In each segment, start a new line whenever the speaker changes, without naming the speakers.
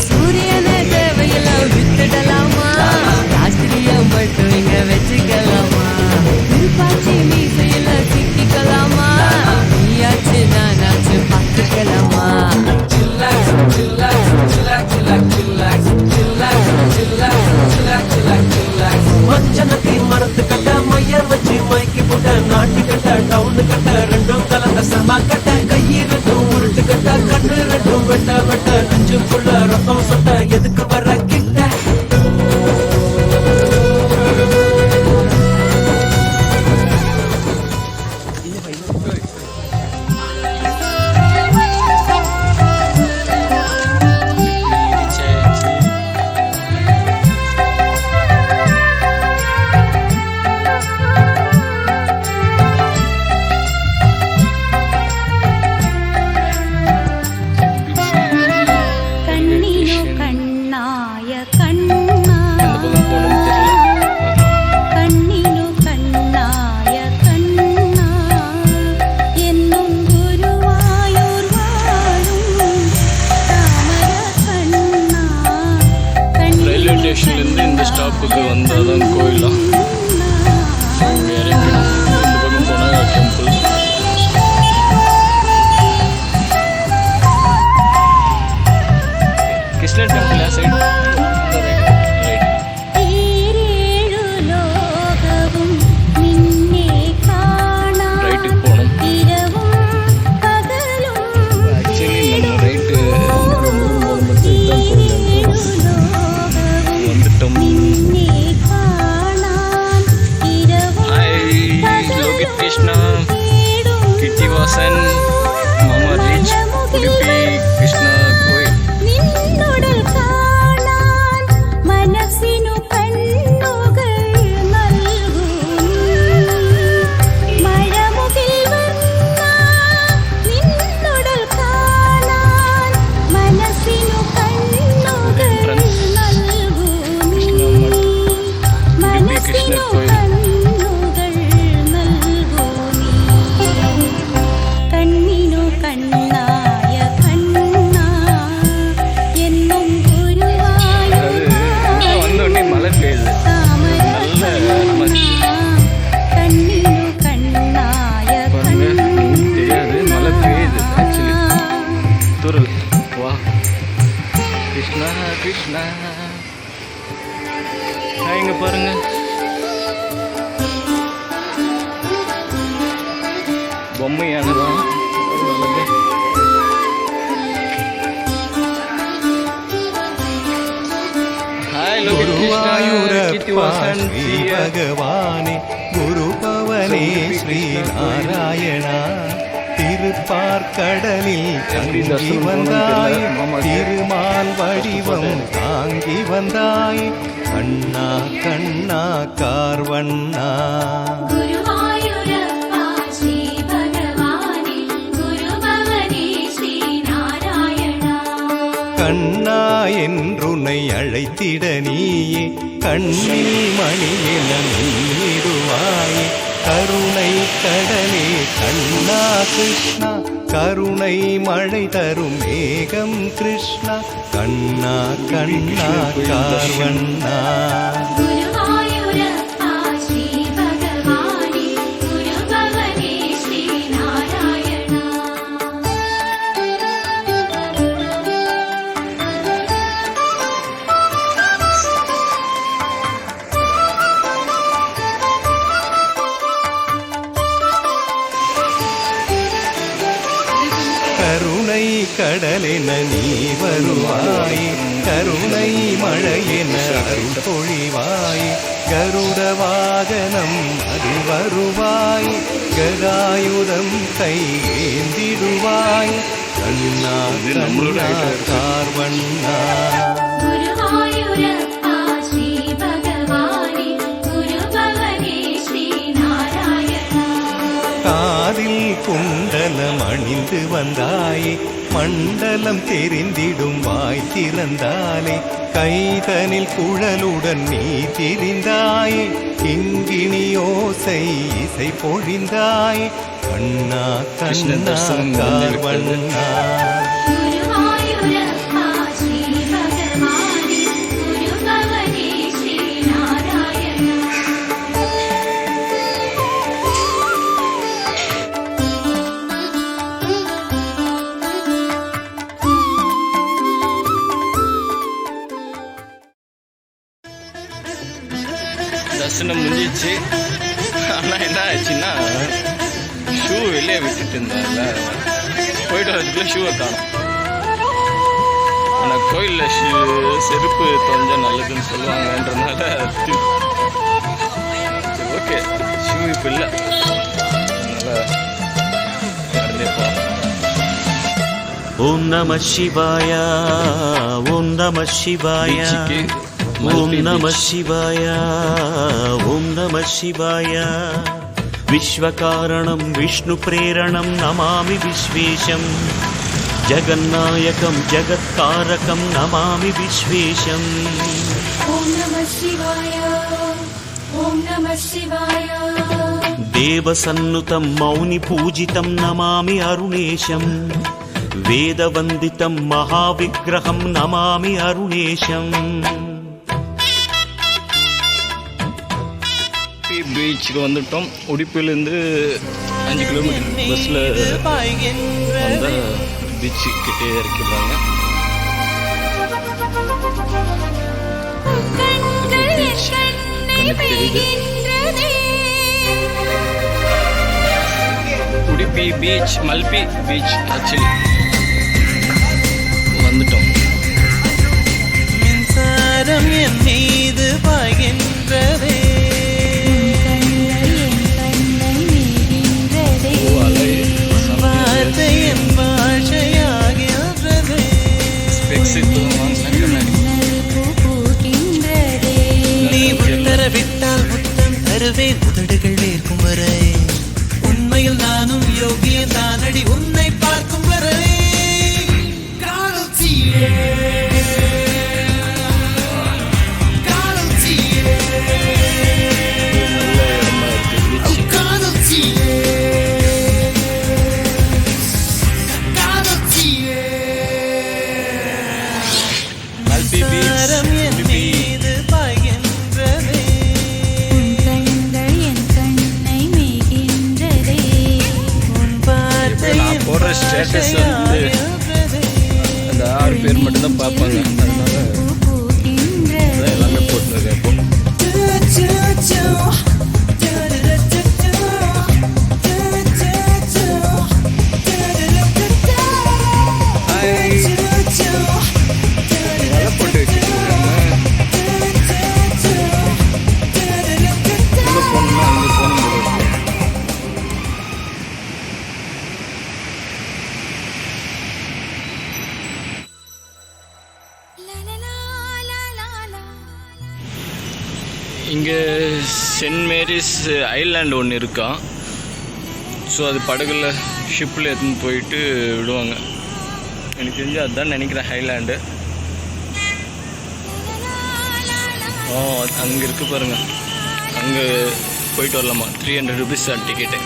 சூரியனை தேவையெல்லாம் வித்துடலாமா, ராத்திரியா மட்டும் இங்க வச்சுக்கலாமா, திருப்பாச்சி மீசையில சிக்கிக்கலாமா, நீயாச்சு நானாச்சு பார்த்துக்கலாமா.
மஞ்சனத்தி மரத்து கட்ட மைய வச்சு மைக்கு போட்ட நாட்டு கட்ட டவுனு கட்ட ரெண்டும் கலந்த சமா கட்ட கையி ரெண்டும் உருட்டு கட்ட கண்ணு ரெண்டும் வெட்ட வெட்ட நெஞ்சுக்குள்ள ரத்தம் சொட்ட எதுக்கு வர கிட்ட
இந்த ஸ்டாப்புக்கு வந்தாதான் கோயிலாம் இறக்கணும். இந்த பக்கம் போனால் டெம்பிள். கிருஷ்ணர் டெம்பிள் சைடு ரைட்டுக்கு போகணும். ஆக்சுவலி நம்ம right Krishna, Kitty Vasan, Mama Rich, Udupi, Krishna Koi. Krishna Koi. Krishna Krishna இங்க பாருங்க, பொம்மையானதான்.
श्री भगवाने गुरु पवने श्री नारायणा திருப்பார்கடலில் தங்கி வந்தாய், திருமால் வடிவம் தாங்கி வந்தாய், கண்ணா கண்ணா கார்வண்ணா. கண்ணா என்றுனை அழைத்திட நீயே கண்ணில் மணி என நீடுவாயே, கருணை கடலே கண்ணா கிருஷ்ணா, கருணை மழை தரும் மேகம் கிருஷ்ணா, கண்ணா கண்ணா கார்வண்ணா. கருணை கடலென நீ வருவாய், கருணை மழையென அருள் பொழிவாய், கருட வாகனம் அது வருவாய் கதாயுதம் கையேந்திடுவாய் கண்ணா கண்ணா கார்வண்ணா
குருவாயூரப்பா ஸ்ரீ பகவானே குருபவனே ஸ்ரீ நாராயணா
காதில் குண்டலம் அணிந்து வந்தாயே மண்டலம் தெரிந்திடும் வாய் திறந்தாலே கைதனில் குழலுடன் நீ திரிந்தாயே கிங்கிணி ஓசை இசை பொழிந்தாயே கண்ணா கண்ணா கார்வண்ணா
குருவாயூரப்பா ஸ்ரீ பகவானே குருபவனே ஸ்ரீ நாராயணா
தர்சனம் முடிஞ்சிச்சு. ஆனால் என்ன ஆச்சுன்னா ஷூ வெளியே விட்டுட்டு இருந்தாங்க. போயிட்டு வரதுக்குள்ள ஷூவை காணும். ஆனால் கோயிலில் செருப்பு தொலைஞ்சா நல்லதுன்னு சொல்லுவாங்கன்றதுனால ஓகே ஷூ இப்போ இல்லை. அதனால் நடந்தே போகலாம்.
ஓம் நம சிவாய ஓம் நம சிவாய ஓம் நம சிவாய ஓம் நம சிவாய விஸ்வகாரணம் விஷ்ணு பிரேரணம் நமாமி விஸ்வேஷம் ஜகநாயகம் ஜகத்காரகம் நமாமி விஸ்வேஷம்
ஓம் நம சிவாய ஓம் நம சிவாய
தேவசன்னுதம் மௌனி பூஜிதம் நமாமி அருணேஷம் வேதவந்திதம் மகாவிக்கிரகம் நமாமி அருணேஷம்
பீச்சுக்கு வந்துட்டோம். உடுப்பிலேருந்து 5 கிலோமீட்டர் பஸ்ஸில் வந்தால் பீச்சு கிட்டே இறக்கிடுறாங்க. உடுப்பி பீச் மல்பி பீச் ஆக்சுவலி வந்துட்டோம்.
மின்சாரம் என் மீது பாய்கின்றதே வார்த்தை என் பாஷையாகின்றதே நீ உத்தரவிட்டால் புத்தம் தருவேன் உதடுகள் வேர்க்கும் வரை உண்மையில் நானும் யோகிய தானடி உன்னை பார்க்கும் வரை காதல் தீயே காதல் தீயே
நல்ல இடமா இருக்கு பீச்.
காதல் தீயே காதல் தீயே
மல்பி பீச் உடுப்பி. நான் போடுற ஸ்டேட்டஸ் வந்து அந்த 6 பேர் மட்டும்தான் பார்ப்பாங்க. அதனால அதான் எல்லாமே போட்டுருக்கேன் இப்போ. வலை போட்டு வச்சுருக்காங்க. எங்கே போகணும்னா அங்கே போகணும் போல இருக்கு. இங்கே சென்ட் மேரிஸ் ஐலாண்ட் ஒன்று இருக்கான். ஸோ அது படகுல ஷிப்பில் எடுத்துன்னு போயிட்டு விடுவாங்க. எனக்கு தெரிஞ்சு அதுதான் நினைக்கிறேன் ஐலாண்டு. அங்கே இருக்குது பாருங்கள். அங்கே போயிட்டு வரலாமா. 300 rupees தான் டிக்கெட்டு.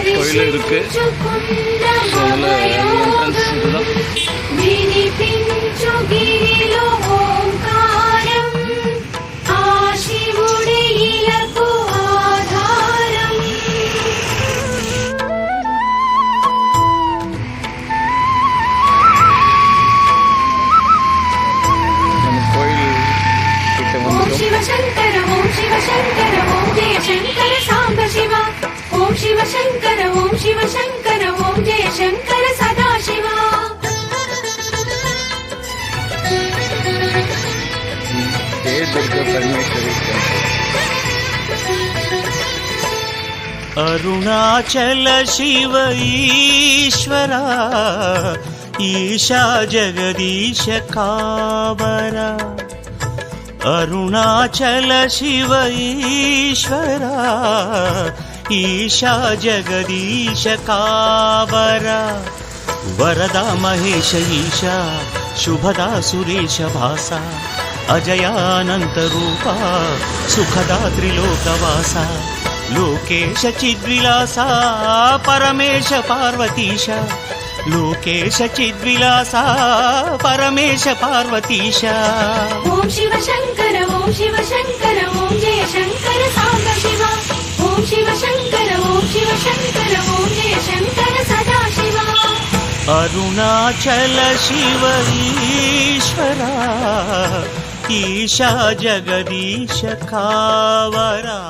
கோயில் இருக்கு. ஸோ அதில் என்ட்ரன்ஸ் இதுதான்.
శంకర ఓం శివ శంకర ఓం జయ శంకర సాంబ శివ ఓం శివ శంకర ఓం శివ శంకర ఓం జయ శంకర సదా శివ
అరుణాచల శివ ఈశ్వరా ఈశా జగదీశ కావరా అరుణాచల శివ ఈశ్వరా ఈశా జగదీశ కావరా వరదా మహేశ ఈశా శుభదా సురేశ భాస అజయానంత రూప సుఖదా త్రిలోకవాస లోకేశ చిద్విలాస పరమేశ పార్వతీశ లోకేశ చిద్విలాస పరమేశ పార్వతీశ
ఓం శివ శంకర ఓం శివ శంకర ఓం జయ శంకర సాంబ శివ ఓం శివ శంకర ఓం శివ శంకర ఓం జయ శంకర సదా శివ
అరుణాచల శివ ఈశ్వరా ఈశా జగదీశ కావరా